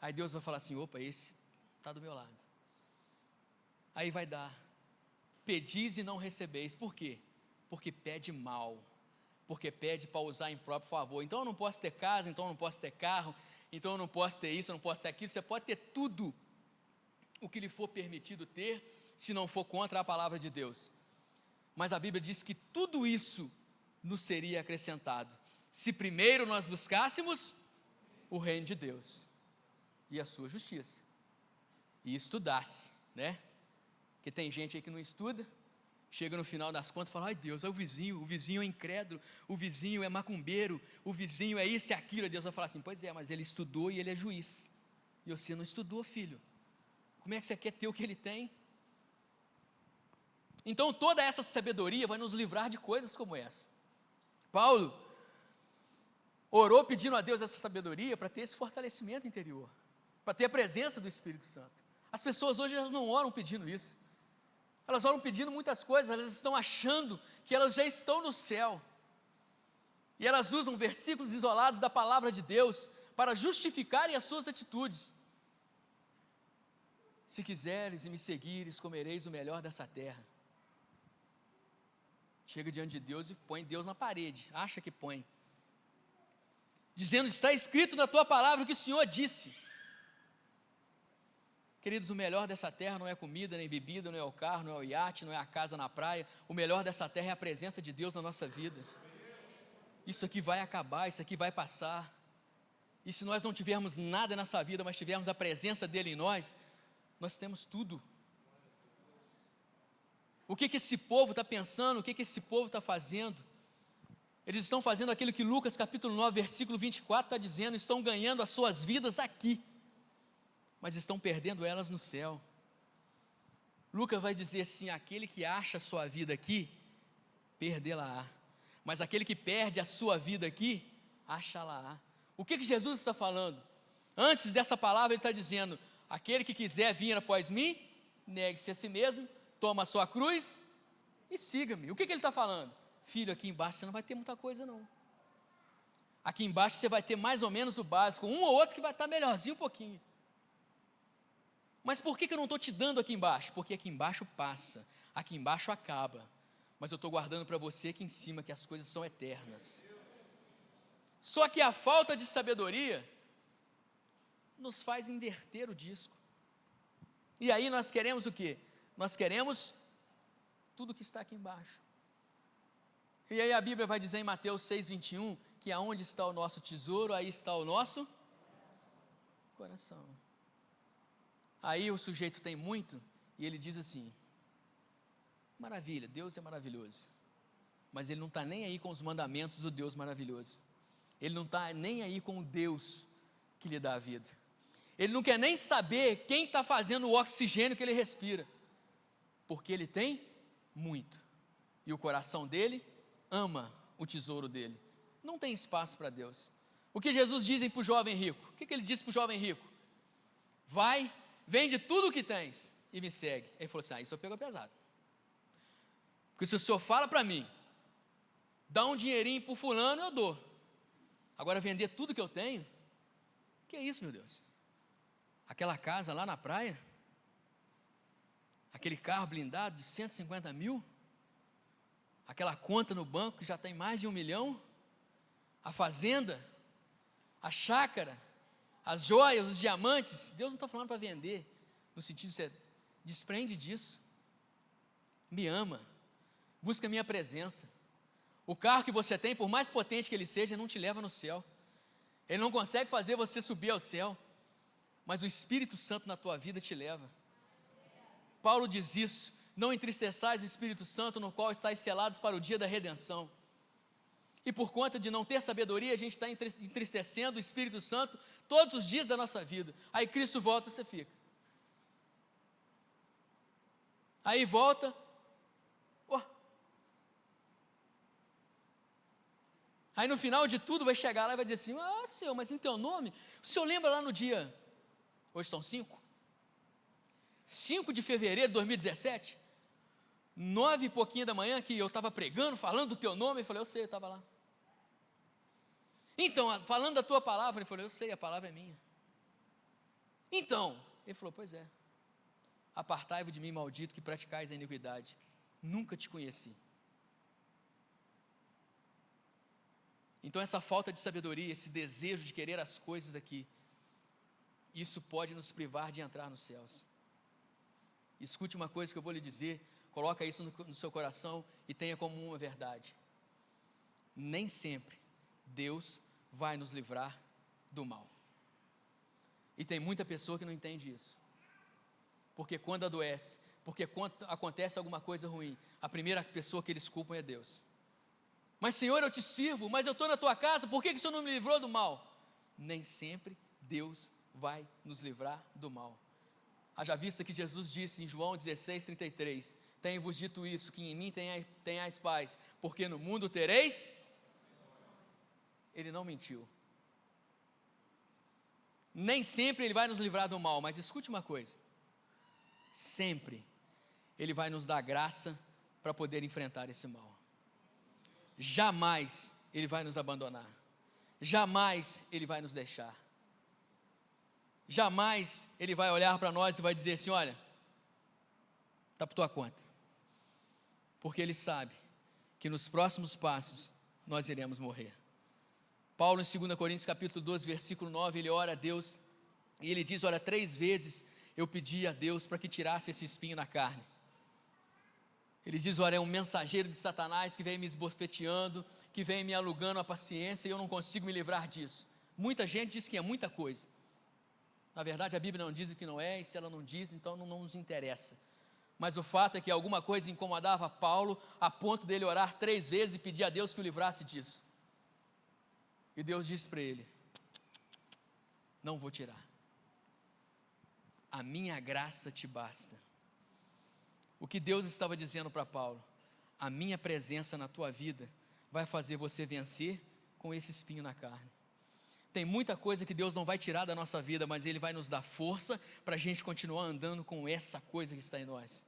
Aí Deus vai falar assim: opa, esse está do meu lado. Aí vai dar: pedis e não recebeis. Por quê? Porque pede mal, porque pede para usar em próprio favor. Então eu não posso ter casa, então eu não posso ter carro, então eu não posso ter isso, eu não posso ter aquilo. Você pode ter tudo o que lhe for permitido ter, se não for contra a palavra de Deus. Mas a Bíblia diz que tudo isso nos seria acrescentado, se primeiro nós buscássemos o reino de Deus e a sua justiça, e estudasse, né? Porque tem gente aí que não estuda, chega no final das contas e fala: ai Deus, é o vizinho é incrédulo, o vizinho é macumbeiro, o vizinho é isso e aquilo. E Deus vai falar assim: pois é, mas ele estudou e ele é juiz, e você não estudou, filho. Como é que você quer ter o que ele tem? Então toda essa sabedoria vai nos livrar de coisas como essa. Paulo orou pedindo a Deus essa sabedoria para ter esse fortalecimento interior, para ter a presença do Espírito Santo. As pessoas hoje, elas não oram pedindo isso, elas oram pedindo muitas coisas, elas estão achando que elas já estão no céu, e elas usam versículos isolados da palavra de Deus para justificarem as suas atitudes. Se quiseres e me seguires, comereis o melhor dessa terra. Chega diante de Deus e põe Deus na parede, acha que põe, dizendo: está escrito na tua palavra o que o Senhor disse. Queridos, o melhor dessa terra não é comida, nem bebida, não é o carro, não é o iate, não é a casa na praia. O melhor dessa terra é a presença de Deus na nossa vida. Isso aqui vai acabar, isso aqui vai passar, e se nós não tivermos nada nessa vida, mas tivermos a presença dEle em nós temos tudo. O que esse povo está pensando, o que esse povo está fazendo? Eles estão fazendo aquilo que Lucas capítulo 9, versículo 24 está dizendo: estão ganhando as suas vidas aqui, mas estão perdendo elas no céu. Lucas vai dizer assim: aquele que acha a sua vida aqui, perdê-la-á, mas aquele que perde a sua vida aqui, acha-la-á. O que Jesus está falando? Antes dessa palavra ele está dizendo: aquele que quiser vir após mim, negue-se a si mesmo, toma a sua cruz e siga-me. O que ele está falando? Filho, aqui embaixo você não vai ter muita coisa não. Aqui embaixo você vai ter mais ou menos o básico, um ou outro que vai estar melhorzinho um pouquinho. Mas por que eu não estou te dando aqui embaixo? Porque aqui embaixo passa, aqui embaixo acaba, mas eu estou guardando para você aqui em cima, que as coisas são eternas. Só que a falta de sabedoria nos faz inverter o disco, e aí nós queremos o quê? Nós queremos tudo que está aqui embaixo. E aí a Bíblia vai dizer em Mateus 6,21, que aonde está o nosso tesouro, aí está o nosso coração. Aí o sujeito tem muito, e ele diz assim: maravilha, Deus é maravilhoso, mas ele não está nem aí com os mandamentos do Deus maravilhoso, ele não está nem aí com o Deus que lhe dá a vida, ele não quer nem saber quem está fazendo o oxigênio que ele respira, porque ele tem muito, e o coração dele ama o tesouro dele, não tem espaço para Deus. O que Jesus diz para o jovem rico? O que ele disse para o jovem rico? Vai, vende tudo o que tens e me segue. Ele falou assim: isso eu pego pesado, porque se o senhor fala para mim, dá um dinheirinho para o fulano, eu dou, agora vender tudo que eu tenho, que é isso, meu Deus? Aquela casa lá na praia, aquele carro blindado de 150 mil, aquela conta no banco que já tem mais de 1 milhão, a fazenda, a chácara, as joias, os diamantes. Deus não está falando para vender, no sentido de você desprende disso, me ama, busca a minha presença. O carro que você tem, por mais potente que ele seja, não te leva no céu, ele não consegue fazer você subir ao céu, mas o Espírito Santo na tua vida te leva. Paulo diz isso: não entristeçais o Espírito Santo, no qual estáis selados para o dia da redenção. E por conta de não ter sabedoria, a gente está entristecendo o Espírito Santo todos os dias da nossa vida. Aí Cristo volta, você fica. Aí volta, aí no final de tudo vai chegar lá e vai dizer assim: ah, Senhor, mas em teu nome, o Senhor lembra lá no dia, hoje são 5 de fevereiro de 2017, 9 e pouquinho da manhã, que eu estava pregando, falando do teu nome, eu falei, eu sei, eu estava lá. Então, falando da tua palavra, ele falou, eu sei, a palavra é minha. Então, ele falou, pois é. Apartai-vos de mim, maldito, que praticais a iniquidade. Nunca te conheci. Então, essa falta de sabedoria, esse desejo de querer as coisas daqui, isso pode nos privar de entrar nos céus. Escute uma coisa que eu vou lhe dizer, coloca isso no seu coração e tenha como uma verdade. Nem sempre Deus vai nos livrar do mal. E tem muita pessoa que não entende isso. Porque quando adoece, porque quando acontece alguma coisa ruim, a primeira pessoa que eles culpam é Deus. Mas Senhor, eu te sirvo, mas eu estou na tua casa, por que o Senhor não me livrou do mal? Nem sempre Deus vai nos livrar do mal. Haja vista que Jesus disse em João 16:33, tenho-vos dito isso, que em mim tenhais paz, porque no mundo tereis. Ele não mentiu. Nem sempre Ele vai nos livrar do mal, mas escute uma coisa, sempre Ele vai nos dar graça para poder enfrentar esse mal. Jamais Ele vai nos abandonar, jamais Ele vai nos deixar, jamais Ele vai olhar para nós e vai dizer assim, olha, está por tua conta, porque Ele sabe que nos próximos passos nós iremos morrer. Paulo em 2 Coríntios capítulo 12, versículo 9, ele ora a Deus, e ele diz, olha, 3 vezes eu pedi a Deus para que tirasse esse espinho na carne. Ele diz, olha, é um mensageiro de Satanás que vem me esbofeteando, que vem me alugando a paciência, e eu não consigo me livrar disso. Muita gente diz que é muita coisa. Na verdade, a Bíblia não diz o que não é, e se ela não diz, então não nos interessa. Mas o fato é que alguma coisa incomodava Paulo, a ponto dele orar 3 vezes e pedir a Deus que o livrasse disso. E Deus disse para ele, não vou tirar. A minha graça te basta. O que Deus estava dizendo para Paulo, a minha presença na tua vida vai fazer você vencer com esse espinho na carne. Tem muita coisa que Deus não vai tirar da nossa vida, mas Ele vai nos dar força para a gente continuar andando com essa coisa que está em nós.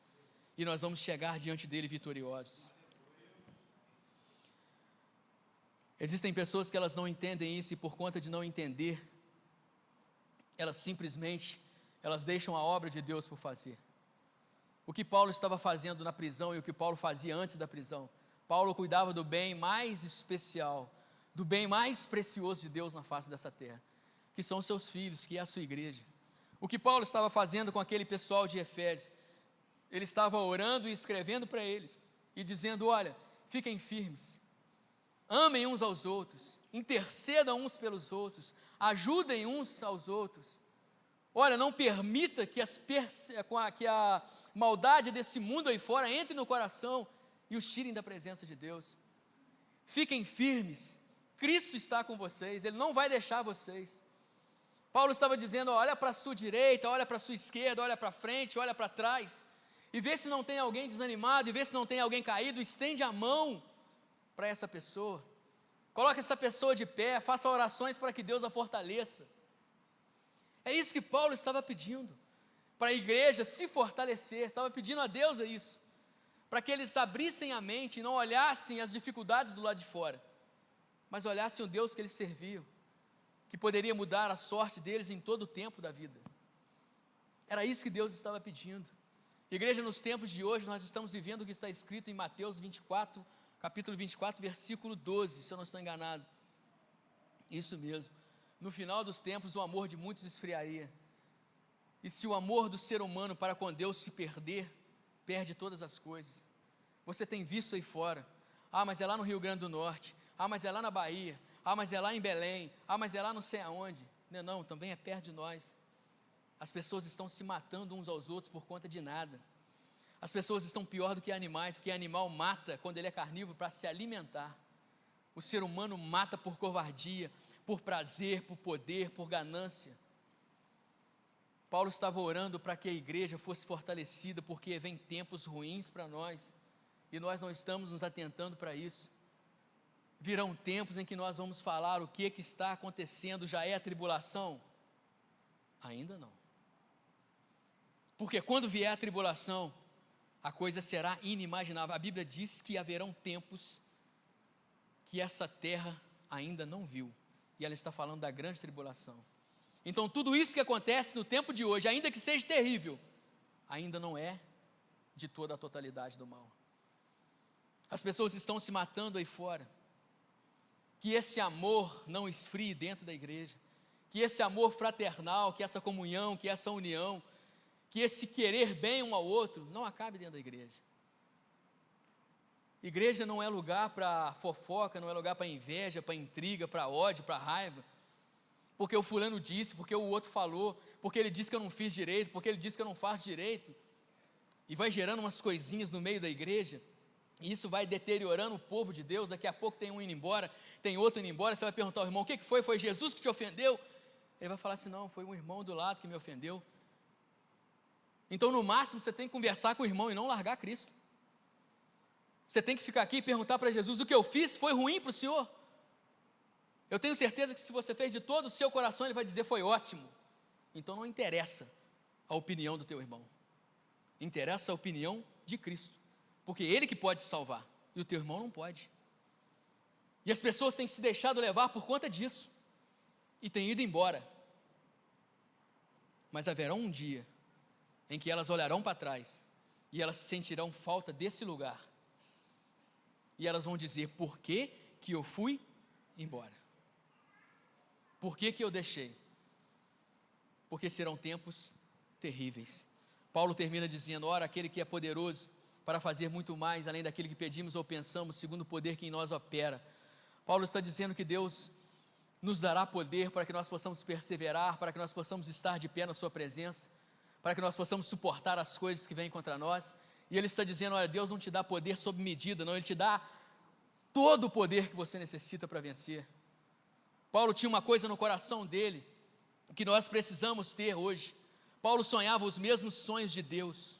E nós vamos chegar diante dEle vitoriosos. Existem pessoas que elas não entendem isso e por conta de não entender, elas simplesmente, elas deixam a obra de Deus por fazer. O que Paulo estava fazendo na prisão e o que Paulo fazia antes da prisão. Paulo cuidava do bem mais especial, do bem mais precioso de Deus na face dessa terra, que são os seus filhos, que é a sua igreja. O que Paulo estava fazendo com aquele pessoal de Efésio, ele estava orando e escrevendo para eles, e dizendo, olha, fiquem firmes, amem uns aos outros, intercedam uns pelos outros, ajudem uns aos outros. Olha, não permita que a maldade desse mundo aí fora entre no coração e os tirem da presença de Deus. Fiquem firmes, Cristo está com vocês, Ele não vai deixar vocês. Paulo estava dizendo, olha para a sua direita, olha para a sua esquerda, olha para frente, olha para trás, e vê se não tem alguém desanimado, e vê se não tem alguém caído, estende a mão para essa pessoa, coloque essa pessoa de pé, faça orações para que Deus a fortaleça. É isso que Paulo estava pedindo, para a igreja se fortalecer, estava pedindo a Deus isso, para que eles abrissem a mente e não olhassem as dificuldades do lado de fora, mas olhassem o Deus que eles serviam, que poderia mudar a sorte deles em todo o tempo da vida. Era isso que Deus estava pedindo. Igreja, nos tempos de hoje, nós estamos vivendo o que está escrito em Mateus 24, capítulo 24, versículo 12, se eu não estou enganado. Isso mesmo. No final dos tempos, o amor de muitos esfriaria. E se o amor do ser humano para com Deus se perder, perde todas as coisas. Você tem visto aí fora, mas é lá no Rio Grande do Norte, mas é lá na Bahia, mas é lá em Belém, mas é lá não sei aonde. Não, também é perto de nós. As pessoas estão se matando uns aos outros por conta de nada. As pessoas estão pior do que animais, porque animal mata quando ele é carnívoro para se alimentar. O ser humano mata por covardia, por prazer, por poder, por ganância. Paulo estava orando para que a igreja fosse fortalecida, porque vem tempos ruins para nós, e nós não estamos nos atentando para isso. Virão tempos em que nós vamos falar o que está acontecendo, já é a tribulação? Ainda não. Porque quando vier a tribulação, a coisa será inimaginável. A Bíblia diz que haverão tempos que essa terra ainda não viu, e ela está falando da grande tribulação. Então tudo isso que acontece no tempo de hoje, ainda que seja terrível, ainda não é de toda a totalidade do mal. As pessoas estão se matando aí fora. Que esse amor não esfrie dentro da igreja, que esse amor fraternal, que essa comunhão, que essa união, que esse querer bem um ao outro, não acabe dentro da igreja. Igreja não é lugar para fofoca, não é lugar para inveja, para intriga, para ódio, para raiva, porque o fulano disse, porque o outro falou, porque ele disse que eu não fiz direito, porque ele disse que eu não faço direito, e vai gerando umas coisinhas no meio da igreja, e isso vai deteriorando o povo de Deus. Daqui a pouco tem um indo embora, tem outro indo embora, você vai perguntar ao irmão, o que foi? Foi Jesus que te ofendeu? Ele vai falar assim, não, foi um irmão do lado que me ofendeu. Então no máximo você tem que conversar com o irmão e não largar Cristo. Você tem que ficar aqui e perguntar para Jesus, o que eu fiz foi ruim para o Senhor? Eu tenho certeza que se você fez de todo o seu coração, Ele vai dizer, foi ótimo. Então não interessa a opinião do teu irmão, interessa a opinião de Cristo, porque Ele que pode te salvar, e o teu irmão não pode. E as pessoas têm se deixado levar por conta disso, e têm ido embora. Mas haverá um dia, em que elas olharão para trás, e elas sentirão falta desse lugar, e elas vão dizer, por que que eu fui embora? Por que que eu deixei? Porque serão tempos terríveis. Paulo termina dizendo, ora, aquele que é poderoso para fazer muito mais, além daquilo que pedimos ou pensamos, segundo o poder que em nós opera. Paulo está dizendo que Deus nos dará poder para que nós possamos perseverar, para que nós possamos estar de pé na sua presença, para que nós possamos suportar as coisas que vêm contra nós. E ele está dizendo, olha, Deus não te dá poder sob medida, não, Ele te dá todo o poder que você necessita para vencer. Paulo tinha uma coisa no coração dele, que nós precisamos ter hoje. Paulo sonhava os mesmos sonhos de Deus.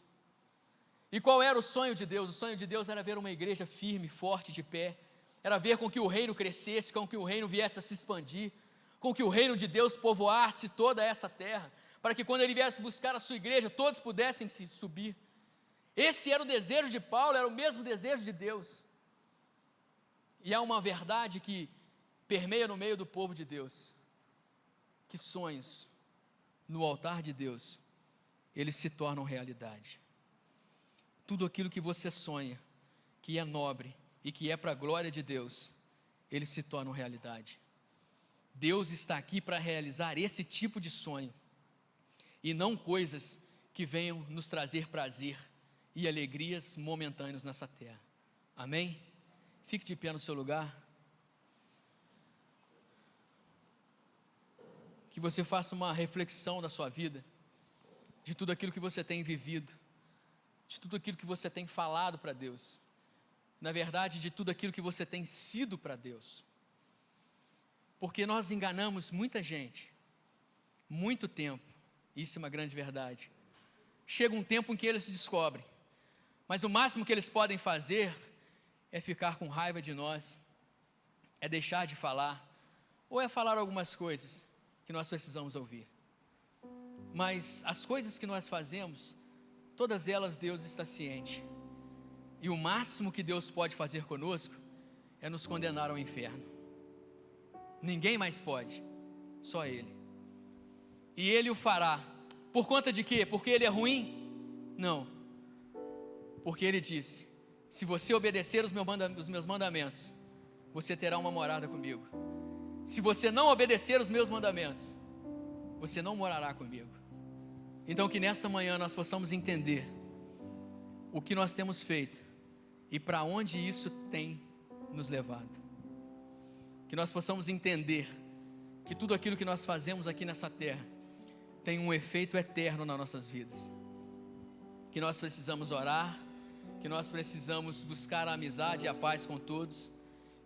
E qual era o sonho de Deus? O sonho de Deus era ver uma igreja firme, forte, de pé, era ver com que o reino crescesse, com que o reino viesse a se expandir, com que o reino de Deus povoasse toda essa terra, para que quando ele viesse buscar a sua igreja, todos pudessem se subir. Esse era o desejo de Paulo, era o mesmo desejo de Deus. E há uma verdade que permeia no meio do povo de Deus, que sonhos no altar de Deus, eles se tornam realidade. Tudo aquilo que você sonha, que é nobre e que é para a glória de Deus, eles se tornam realidade. Deus está aqui para realizar esse tipo de sonho, e não coisas que venham nos trazer prazer e alegrias momentâneos nessa terra. Amém? Fique de pé no seu lugar. Que você faça uma reflexão da sua vida, de tudo aquilo que você tem vivido, de tudo aquilo que você tem falado para Deus, na verdade, de tudo aquilo que você tem sido para Deus. Porque nós enganamos muita gente, muito tempo, isso é uma grande verdade. Chega um tempo em que eles se descobrem, mas o máximo que eles podem fazer é ficar com raiva de nós, é deixar de falar, ou é falar algumas coisas que nós precisamos ouvir. Mas as coisas que nós fazemos, todas elas Deus está ciente, e o máximo que Deus pode fazer conosco é nos condenar ao inferno. Ninguém mais pode, só Ele. E Ele o fará, por conta de quê? Porque Ele é ruim? Não, porque Ele disse, se você obedecer os meus mandamentos, você terá uma morada comigo. Se você não obedecer os meus mandamentos, você não morará comigo. Então que nesta manhã nós possamos entender o que nós temos feito e para onde isso tem nos levado. Que nós possamos entender que tudo aquilo que nós fazemos aqui nessa terra tem um efeito eterno nas nossas vidas. Que nós precisamos orar, que nós precisamos buscar a amizade e a paz com todos,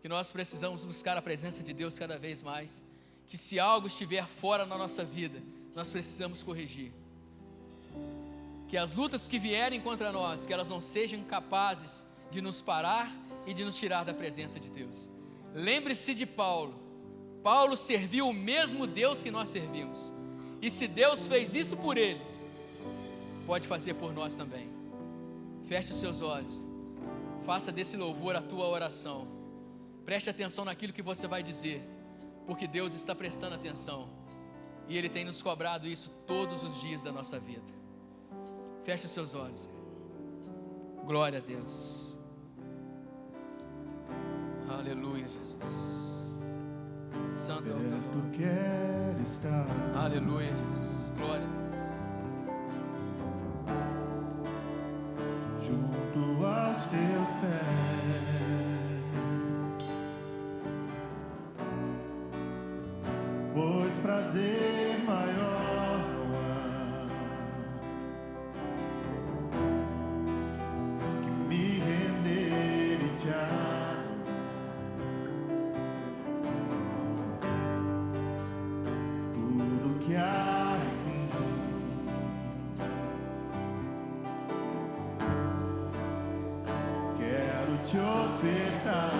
que nós precisamos buscar a presença de Deus cada vez mais, que se algo estiver fora na nossa vida, nós precisamos corrigir. Que as lutas que vierem contra nós, que elas não sejam capazes de nos parar e de nos tirar da presença de Deus. Lembre-se de Paulo. Paulo serviu o mesmo Deus que nós servimos, e se Deus fez isso por ele, pode fazer por nós também. Feche os seus olhos. Faça desse louvor a tua oração. Preste atenção naquilo que você vai dizer, porque Deus está prestando atenção e Ele tem nos cobrado isso todos os dias da nossa vida. Feche os seus olhos. Glória a Deus. Aleluia, Jesus. Santo é o teu nome. Quero estar Aleluia, Jesus. Glória a Deus. junto aos teus pés, pois prazer maior não há que me render e te amar. Tudo que há em mim quero te ofertar.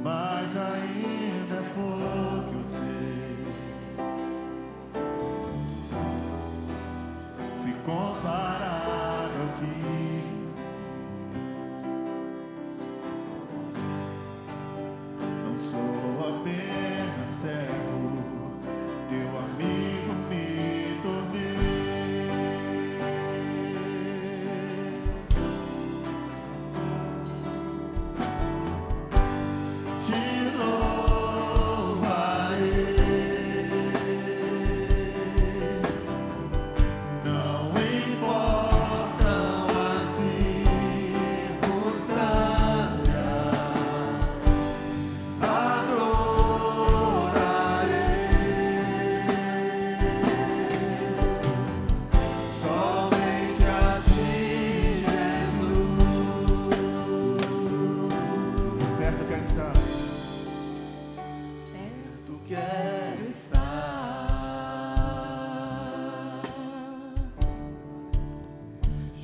Mas ainda é pouco eu sei, se comparar ao que não sou apenas cego, teu amigo me tornei. Te louvarei, não importam as circunstâncias, adorarei somente a ti, Jesus. Perto eu quero estar. Perto quero estar,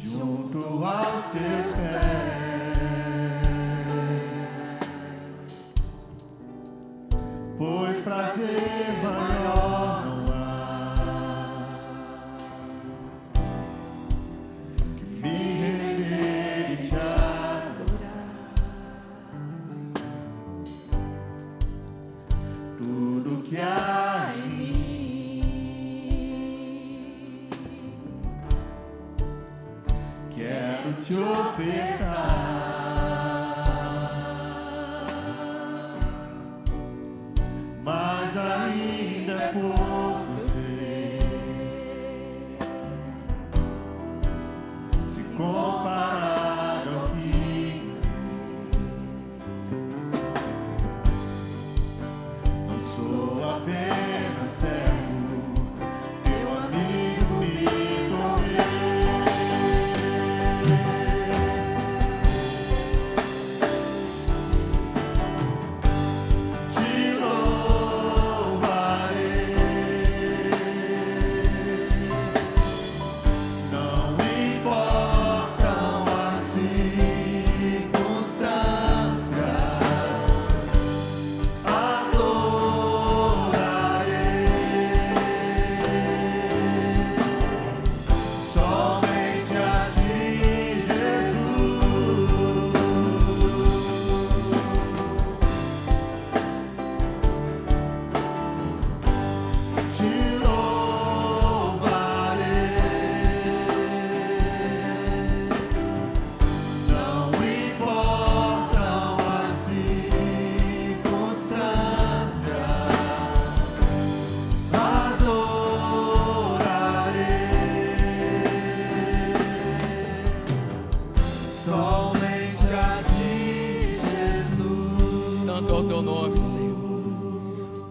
junto aos teus pés, pois prazer maior não há que me render e te adorar. Tudo que há em mim quero te ofertar. Mas ainda é pouco eu sei, se comparar ao que não sou apenas cego, teu amigo me tornei. Te louvarei, não importam as circunstâncias, adorarei somente a ti, Jesus. Te louvarei, não importam as circunstâncias, adorarei somente a ti, Jesus. Santo é o teu nome, Senhor.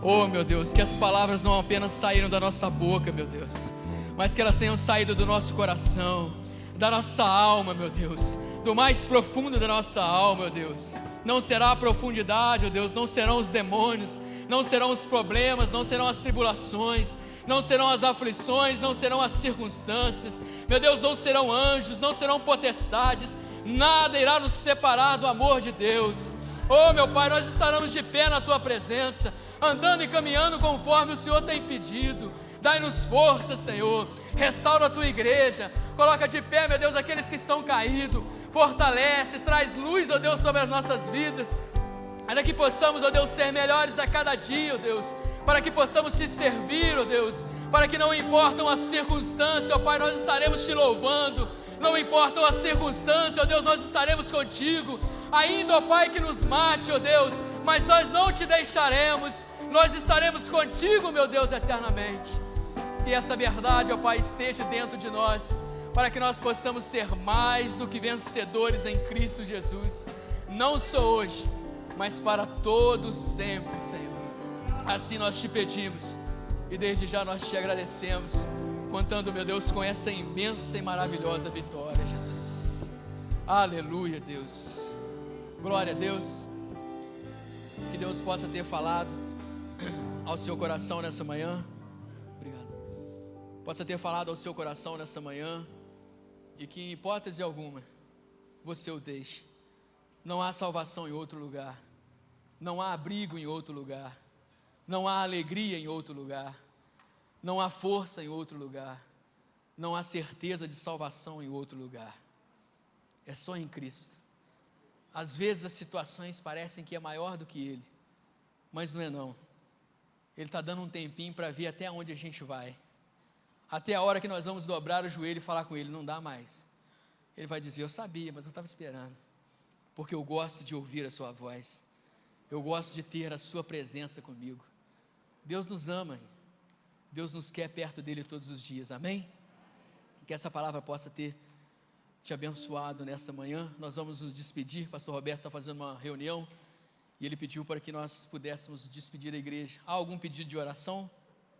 Oh, meu Deus, que as palavras não apenas saíram da nossa boca, meu Deus, mas que elas tenham saído do nosso coração, da nossa alma, meu Deus, do mais profundo da nossa alma, meu Deus. Não será a profundidade, oh Deus, não serão os demônios, não serão os problemas, não serão as tribulações, não serão as aflições, não serão as circunstâncias, meu Deus, não serão anjos, não serão potestades, nada irá nos separar do amor de Deus. Oh, meu Pai, nós estaremos de pé na Tua presença, andando e caminhando conforme o Senhor tem pedido. Dai-nos força, Senhor, restaura a Tua igreja, coloca de pé, meu Deus, aqueles que estão caídos, fortalece, traz luz, ó Deus, sobre as nossas vidas, para que possamos, ó Deus, ser melhores a cada dia, ó Deus, para que possamos Te servir, ó Deus, para que não importam as circunstâncias, ó Pai, nós estaremos Te louvando, não importam as circunstâncias, ó Deus, nós estaremos contigo, ainda, ó Pai, que nos mate, ó Deus, mas nós não Te deixaremos, nós estaremos contigo, meu Deus, eternamente. Que essa verdade, ó Pai, esteja dentro de nós, para que nós possamos ser mais do que vencedores em Cristo Jesus, não só hoje, mas para todos sempre, Senhor. Assim nós Te pedimos, e desde já nós Te agradecemos, contando, meu Deus, com essa imensa e maravilhosa vitória, Jesus. Aleluia, Deus. Glória a Deus. Que Deus possa ter falado ao seu coração nessa manhã. Obrigado. Possa ter falado ao seu coração nessa manhã, e que em hipótese alguma você o deixe. Não há salvação em outro lugar, não há abrigo em outro lugar, não há alegria em outro lugar, não há força em outro lugar, não há certeza de salvação em outro lugar. É só em Cristo. Às vezes as situações parecem que é maior do que Ele, mas não é não. Ele está dando um tempinho para ver até onde a gente vai, até a hora que nós vamos dobrar o joelho e falar com Ele, não dá mais. Ele vai dizer, eu sabia, mas eu estava esperando, porque eu gosto de ouvir a sua voz, eu gosto de ter a sua presença comigo. Deus nos ama, Deus nos quer perto dEle todos os dias, amém? Que essa palavra possa ter te abençoado nessa manhã. Nós vamos nos despedir, pastor Roberto está fazendo uma reunião, e ele pediu para que nós pudéssemos despedir a igreja. Há algum pedido de oração?